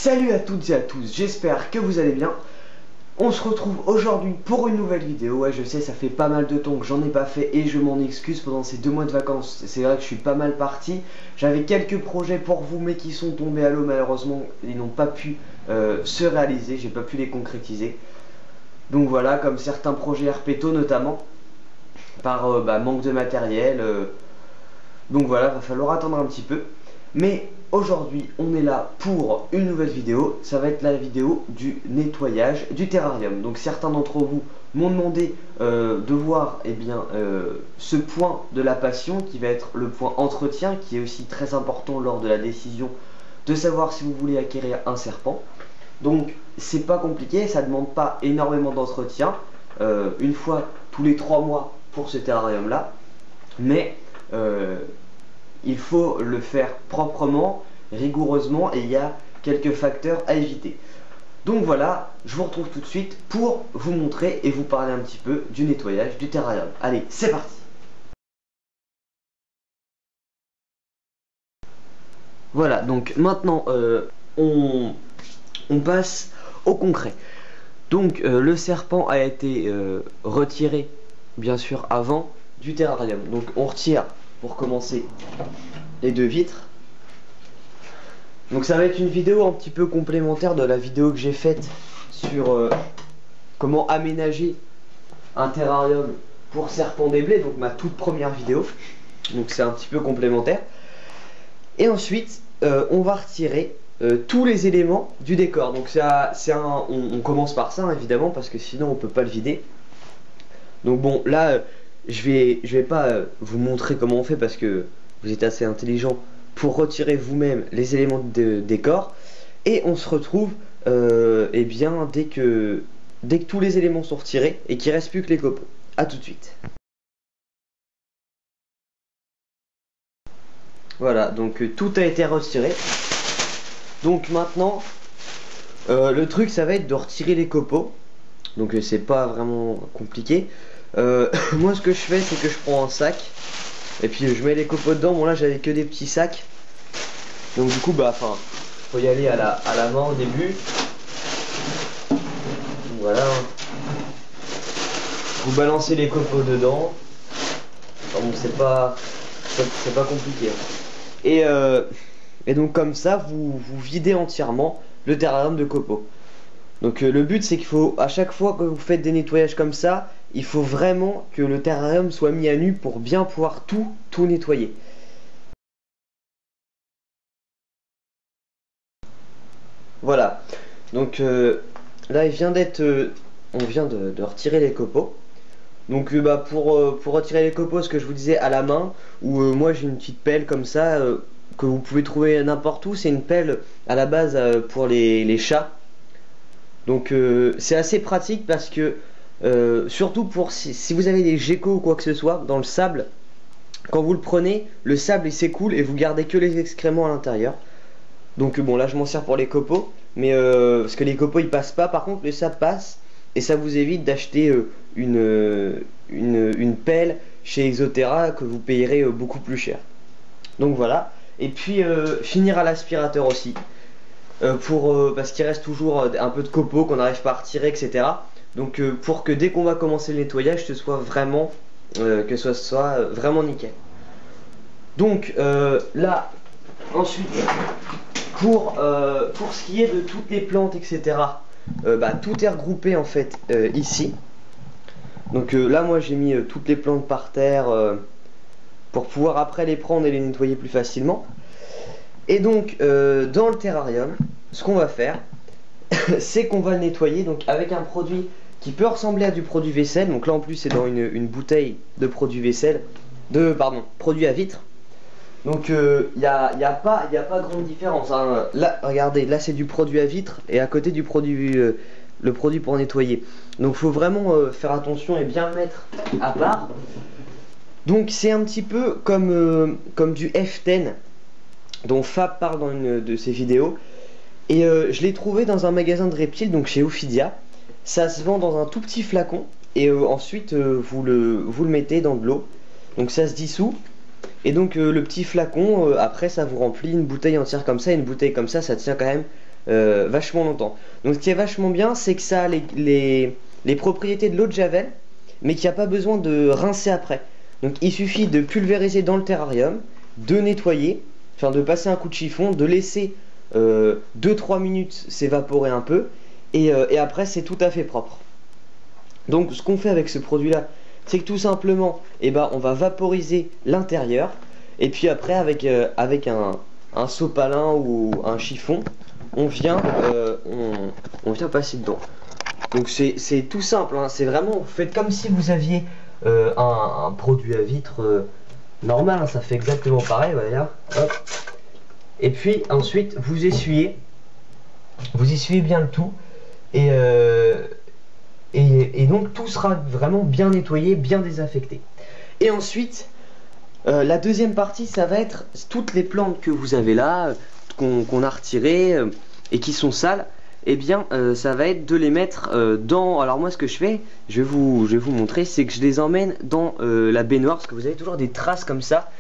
Salut à toutes et à tous, j'espère que vous allez bien. On se retrouve aujourd'hui pour une nouvelle vidéo. Ouais, je sais, ça fait pas mal de temps que j'en ai pas fait et je m'en excuse pendant ces 2 mois de vacances. C'est vrai que je suis pas mal parti. J'avais quelques projets pour vous mais qui sont tombés à l'eau malheureusement. Ils n'ont pas pu se réaliser, j'ai pas pu les concrétiser. Donc voilà, comme certains projets RPTO notamment, par manque de matériel. Donc voilà, va falloir attendre un petit peu. Mais aujourd'hui, on est là pour une nouvelle vidéo. Ça va être la vidéo du nettoyage du terrarium. Donc certains d'entre vous m'ont demandé de voir ce point de la passion qui va être le point entretien, qui est aussi très important lors de la décision de savoir si vous voulez acquérir un serpent. Donc c'est pas compliqué, ça demande pas énormément d'entretien, une fois tous les 3 mois pour ce terrarium là, mais il faut le faire proprement, rigoureusement, et il y a quelques facteurs à éviter. Donc voilà, je vous retrouve tout de suite pour vous montrer et vous parler un petit peu du nettoyage du terrarium. Allez, c'est parti. Voilà, donc maintenant on passe au concret. Donc le serpent a été retiré bien sûr avant du terrarium. Donc on retire pour commencer les 2 vitres. Donc ça va être une vidéo un petit peu complémentaire de la vidéo que j'ai faite sur comment aménager un terrarium pour serpent des blés, donc ma toute première vidéo. Donc c'est un petit peu complémentaire. Et ensuite on va retirer tous les éléments du décor. Donc on commence par ça évidemment parce que sinon on peut pas le vider. Donc bon là je vais pas vous montrer comment on fait parce que vous êtes assez intelligent pour retirer vous-même les éléments de décor. Et on se retrouve dès que tous les éléments sont retirés et qu'il reste plus que les copeaux. A tout de suite. Voilà, donc tout a été retiré. Donc maintenant le truc ça va être de retirer les copeaux. Donc c'est pas vraiment compliqué. Moi ce que je fais c'est que je prends un sac et puis je mets les copeaux dedans. Bon là j'avais que des petits sacs, donc du coup faut y aller à la main au début. Donc, voilà, vous balancez les copeaux dedans. Enfin, bon c'est pas compliqué et donc comme ça vous videz entièrement le terrarium de copeaux. Donc le but c'est qu'il faut, à chaque fois que vous faites des nettoyages comme ça, il faut vraiment que le terrarium soit mis à nu pour bien pouvoir tout nettoyer. Voilà, donc là il vient d'être, on vient de retirer les copeaux. Donc pour retirer les copeaux, ce que je vous disais à la main, ou moi j'ai une petite pelle comme ça que vous pouvez trouver n'importe où. C'est une pelle à la base pour les chats. Donc c'est assez pratique parce que surtout pour si vous avez des geckos ou quoi que ce soit dans le sable, quand vous le prenez, le sable il s'écoule et vous gardez que les excréments à l'intérieur. Donc bon là je m'en sers pour les copeaux, mais parce que les copeaux ils passent pas, par contre le sable passe et ça vous évite d'acheter une pelle chez Exoterra que vous payerez beaucoup plus cher. Donc voilà, et puis finir à l'aspirateur aussi. Parce qu'il reste toujours un peu de copeaux qu'on n'arrive pas à retirer, etc. Donc pour que dès qu'on va commencer le nettoyage, ce soit vraiment vraiment nickel. Donc là ensuite pour ce qui est de toutes les plantes, etc. Tout est regroupé en fait ici. Donc là moi j'ai mis toutes les plantes par terre pour pouvoir après les prendre et les nettoyer plus facilement. Et donc dans le terrarium, ce qu'on va faire, c'est qu'on va le nettoyer donc avec un produit qui peut ressembler à du produit vaisselle. Donc là en plus c'est dans une bouteille de produit vaisselle, produit à vitre. Donc y a pas grande différence hein. Là regardez, là c'est du produit à vitre et à côté du produit le produit pour nettoyer. Donc faut vraiment faire attention et bien le mettre à part. Donc c'est un petit peu comme du F10 dont Fab parle dans une de ses vidéos. Et je l'ai trouvé dans un magasin de reptiles, donc chez Ophidia. Ça se vend dans un tout petit flacon. Et ensuite vous le mettez dans de l'eau. Donc ça se dissout. Et donc le petit flacon, après ça vous remplit une bouteille entière comme ça. Une bouteille comme ça tient quand même vachement longtemps. Donc ce qui est vachement bien, c'est que ça a les propriétés de l'eau de Javel, mais qu'il n'y a pas besoin de rincer après. Donc il suffit de pulvériser dans le terrarium, de nettoyer, enfin de passer un coup de chiffon, de laisser 2-3 minutes s'évaporer un peu, et après c'est tout à fait propre. Donc ce qu'on fait avec ce produit là, c'est que tout simplement on va vaporiser l'intérieur, et puis après avec un sopalin ou un chiffon, on vient passer dedans. Donc c'est tout simple, hein. C'est vraiment, vous faites comme si vous aviez un produit à vitre normal, hein. Ça fait exactement pareil, voilà. Hop. Et puis ensuite vous essuyez bien le tout, et donc tout sera vraiment bien nettoyé, bien désaffecté. Et ensuite, la deuxième partie, ça va être toutes les plantes que vous avez là, qu'on a retirées et qui sont sales. Eh bien, ça va être de les mettre dans... Alors moi, ce que je fais, je vais vous montrer, c'est que je les emmène dans la baignoire, parce que vous avez toujours des traces comme ça.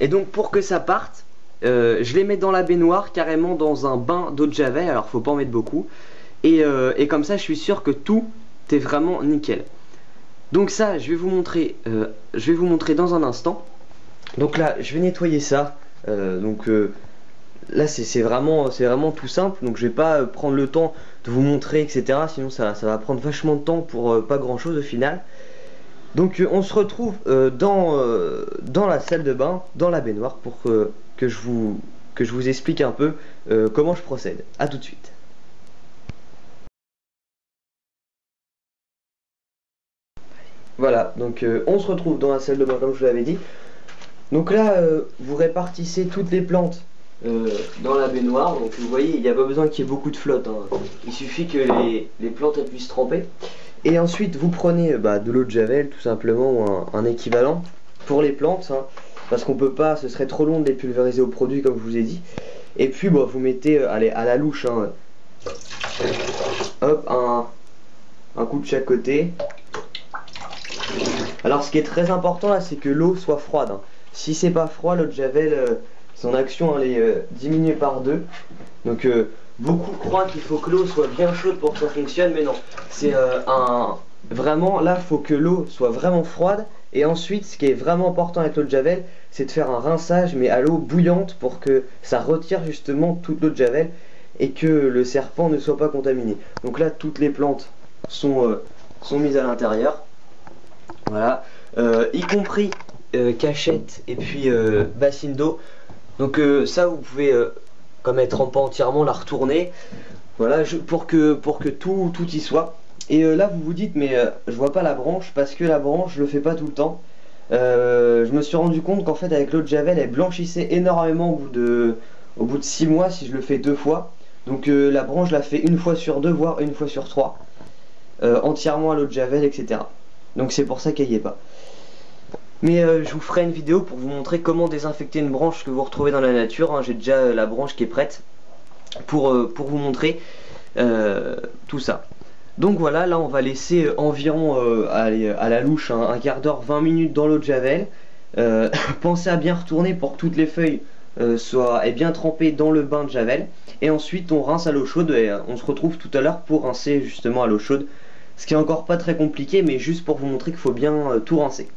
Et donc, pour que ça parte, je les mets dans la baignoire, carrément dans un bain d'eau de Javel. Alors, faut pas en mettre beaucoup. Et comme ça, je suis sûr que tout est vraiment nickel. Donc ça, je vais vous montrer dans un instant. Donc là, je vais nettoyer ça. Là, c'est vraiment tout simple. Donc je vais pas prendre le temps de vous montrer, etc. Sinon, ça va prendre vachement de temps pour pas grand chose au final. Donc on se retrouve dans la salle de bain, dans la baignoire, pour que je vous explique un peu comment je procède. A tout de suite. Voilà, donc on se retrouve dans la salle de bain comme je vous l'avais dit. Donc là, vous répartissez toutes les plantes dans la baignoire. Donc vous voyez, il n'y a pas besoin qu'il y ait beaucoup de flotte, hein. Il suffit que les plantes elles puissent tremper. Et ensuite, vous prenez de l'eau de Javel, tout simplement, ou un équivalent pour les plantes, hein, parce qu'on peut pas, ce serait trop long de les pulvériser au produit comme je vous ai dit. Et puis, vous mettez, allez, à la louche, hein, hop, un coup de chaque côté. Alors ce qui est très important là, c'est que l'eau soit froide, hein. Si c'est pas froid, l'eau de Javel, son action elle est diminuée par 2. Donc beaucoup croient qu'il faut que l'eau soit bien chaude pour que ça fonctionne, mais non. C'est vraiment là, il faut que l'eau soit vraiment froide. Et ensuite, ce qui est vraiment important avec l'eau de Javel, c'est de faire un rinçage, mais à l'eau bouillante, pour que ça retire justement toute l'eau de Javel et que le serpent ne soit pas contaminé. Donc là, toutes les plantes sont mises à l'intérieur. Voilà, y compris cachette et puis bassine d'eau. Donc ça vous pouvez comme être en pas entièrement la retourner. Voilà, pour que tout y soit. Et là vous vous dites mais je vois pas la branche, parce que la branche je le fais pas tout le temps. Je me suis rendu compte qu'en fait avec l'eau de Javel elle blanchissait énormément au bout de 6 mois si je le fais 2 fois. Donc la branche je la fais 1 fois sur 2 voire 1 fois sur 3 entièrement à l'eau de Javel, etc. Donc c'est pour ça qu'elle n'y est pas. Mais je vous ferai une vidéo pour vous montrer comment désinfecter une branche que vous retrouvez dans la nature, hein. J'ai déjà la branche qui est prête pour vous montrer tout ça. Donc voilà, là on va laisser environ à la louche un quart d'heure, 20 minutes dans l'eau de Javel. Pensez à bien retourner pour que toutes les feuilles soient bien trempées dans le bain de Javel. Et ensuite on rince à l'eau chaude et on se retrouve tout à l'heure pour rincer justement à l'eau chaude. Ce qui est encore pas très compliqué, mais juste pour vous montrer qu'il faut bien tout rincer.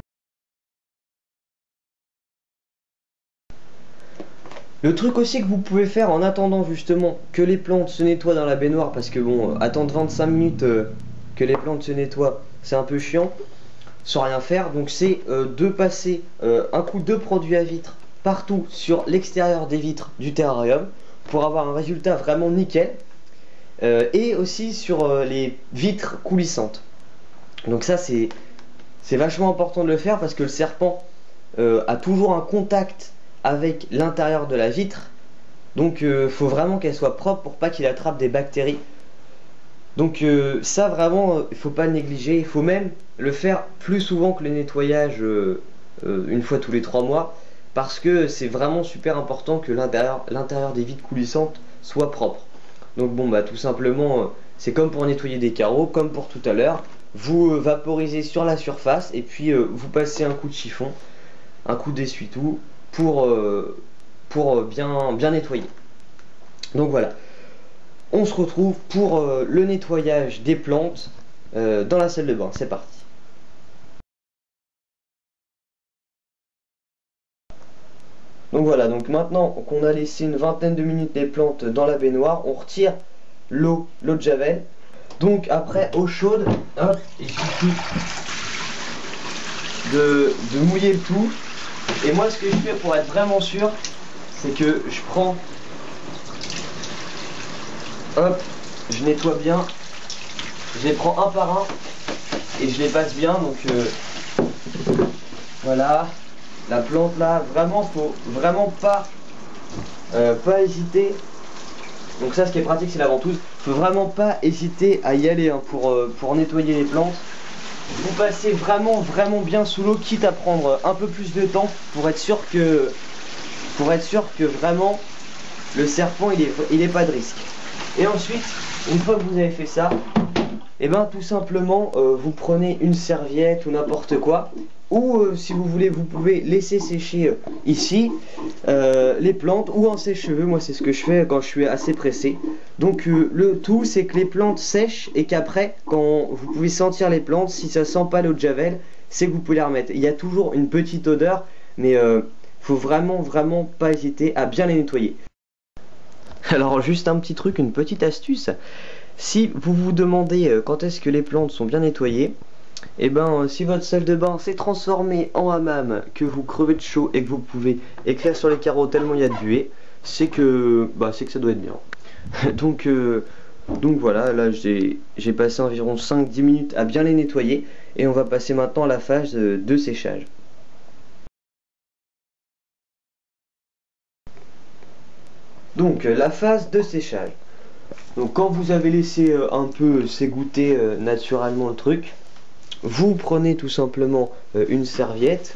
Le truc aussi que vous pouvez faire en attendant justement que les plantes se nettoient dans la baignoire, parce que bon, attendre 25 minutes que les plantes se nettoient, c'est un peu chiant, sans rien faire. Donc c'est de passer un coup de produit à vitre partout sur l'extérieur des vitres du terrarium pour avoir un résultat vraiment nickel. Et aussi sur les vitres coulissantes. Donc ça c'est vachement important de le faire, parce que le serpent a toujours un contact avec l'intérieur de la vitre. Donc faut vraiment qu'elle soit propre pour pas qu'il attrape des bactéries. Donc ça vraiment il faut pas le négliger. Il faut même le faire plus souvent que le nettoyage, 1 fois tous les 3 mois, parce que c'est vraiment super important que l'intérieur des vitres coulissantes soit propre. Donc bon tout simplement c'est comme pour nettoyer des carreaux, comme pour tout à l'heure. Vous vaporisez sur la surface et puis vous passez un coup de chiffon, un coup d'essuie-tout pour bien nettoyer. Donc voilà. on se retrouve pour le nettoyage des plantes dans la salle de bain. C'est parti. Donc voilà, donc maintenant qu'on a laissé une vingtaine de minutes les plantes dans la baignoire, on retire l'eau de javel. Donc après, eau chaude, hop, il suffit de mouiller le tout. Et moi ce que je fais pour être vraiment sûr, c'est que je prends, hop, je nettoie bien, je les prends un par un et je les passe bien. Donc voilà, la plante là, vraiment faut vraiment pas hésiter. Donc ça, ce qui est pratique, c'est la ventouse. Faut vraiment pas hésiter à y aller hein, pour nettoyer les plantes. Vous passez vraiment bien sous l'eau, quitte à prendre un peu plus de temps pour être sûr que vraiment le serpent il est pas de risque. Et ensuite, une fois que vous avez fait ça, et ben tout simplement vous prenez une serviette ou n'importe quoi, ou si vous voulez vous pouvez laisser sécher ici les plantes ou un sèche-cheveux. Moi c'est ce que je fais quand je suis assez pressé. Donc le tout c'est que les plantes sèchent et qu'après quand vous pouvez sentir les plantes, si ça sent pas l'eau de javel, c'est que vous pouvez les remettre. Il y a toujours une petite odeur, mais faut vraiment pas hésiter à bien les nettoyer. Alors juste un petit truc, une petite astuce. Si vous vous demandez quand est-ce que les plantes sont bien nettoyées, et ben si votre salle de bain s'est transformée en hammam, que vous crevez de chaud et que vous pouvez écrire sur les carreaux tellement il y a de buée, c'est que ça doit être bien. donc voilà, là j'ai passé environ 5-10 minutes à bien les nettoyer et on va passer maintenant à la phase de séchage. Donc la phase de séchage. Donc quand vous avez laissé un peu s'égoutter naturellement le truc, vous prenez tout simplement une serviette,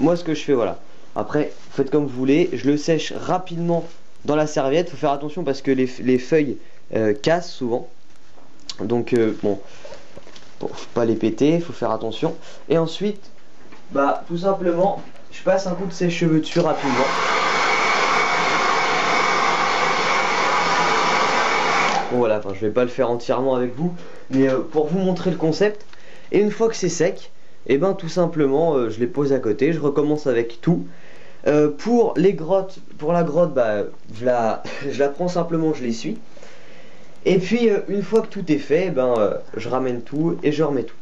moi ce que je fais, voilà, après faites comme vous voulez, je le sèche rapidement dans la serviette. Faut faire attention parce que les feuilles cassent souvent, donc bon, faut pas les péter, faut faire attention. Et ensuite, tout simplement, je passe un coup de sèche-cheveux dessus rapidement. Bon voilà, enfin, je vais pas le faire entièrement avec vous, mais pour vous montrer le concept. Et une fois que c'est sec, et ben tout simplement je les pose à côté, je recommence avec tout. Pour la grotte, je la prends simplement, je l'essuie. Et puis une fois que tout est fait, je ramène tout et je remets tout.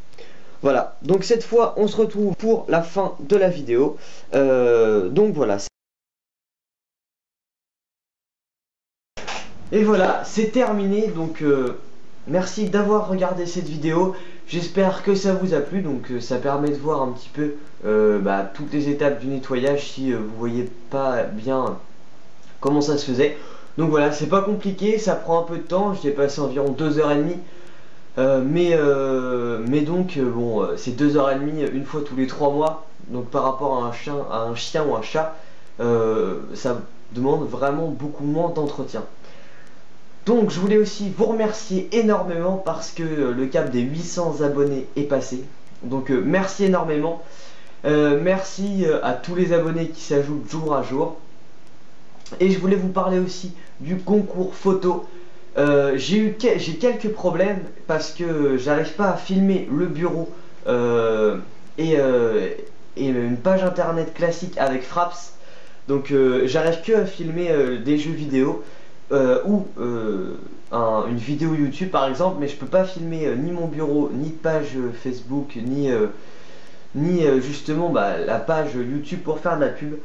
Voilà, donc cette fois on se retrouve pour la fin de la vidéo. Donc voilà. Et voilà, c'est terminé. Donc merci d'avoir regardé cette vidéo. J'espère que ça vous a plu. Donc ça permet de voir un petit peu toutes les étapes du nettoyage si vous voyez pas bien comment ça se faisait. Donc voilà, c'est pas compliqué, ça prend un peu de temps. J'ai passé environ 2h30. Mais donc bon, c'est 2h30 une fois tous les 3 mois. Donc par rapport à un chien ou un chat, ça demande vraiment beaucoup moins d'entretien. Donc je voulais aussi vous remercier énormément parce que le cap des 800 abonnés est passé. Donc merci énormément. Merci à tous les abonnés qui s'ajoutent jour à jour. Et je voulais vous parler aussi du concours photo. J'ai quelques problèmes parce que j'arrive pas à filmer le bureau et une page internet classique avec Fraps. Donc j'arrive que à filmer des jeux vidéo. Une vidéo YouTube par exemple, mais je peux pas filmer ni mon bureau, ni de page Facebook, ni justement la page YouTube pour faire de la pub.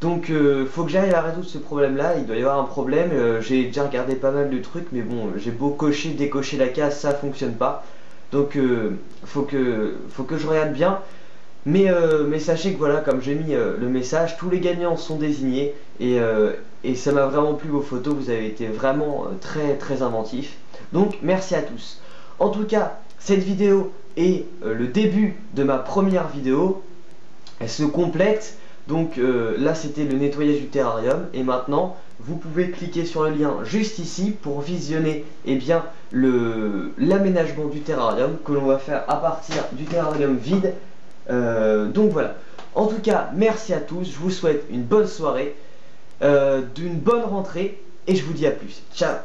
Donc faut que j'arrive à résoudre ce problème là. Il doit y avoir un problème, j'ai déjà regardé pas mal de trucs, mais bon, j'ai beau cocher, décocher la case, ça fonctionne pas. Donc faut que je regarde bien. Mais sachez que voilà, comme j'ai mis le message, tous les gagnants sont désignés et ça m'a vraiment plu vos photos, vous avez été vraiment très inventifs. Donc merci à tous. En tout cas, cette vidéo est le début de ma première vidéo. Elle se complète. Donc là c'était le nettoyage du terrarium et maintenant vous pouvez cliquer sur le lien juste ici pour visionner l'aménagement du terrarium que l'on va faire à partir du terrarium vide. Donc voilà, en tout cas merci à tous, je vous souhaite une bonne soirée, d'une bonne rentrée et je vous dis à plus, ciao.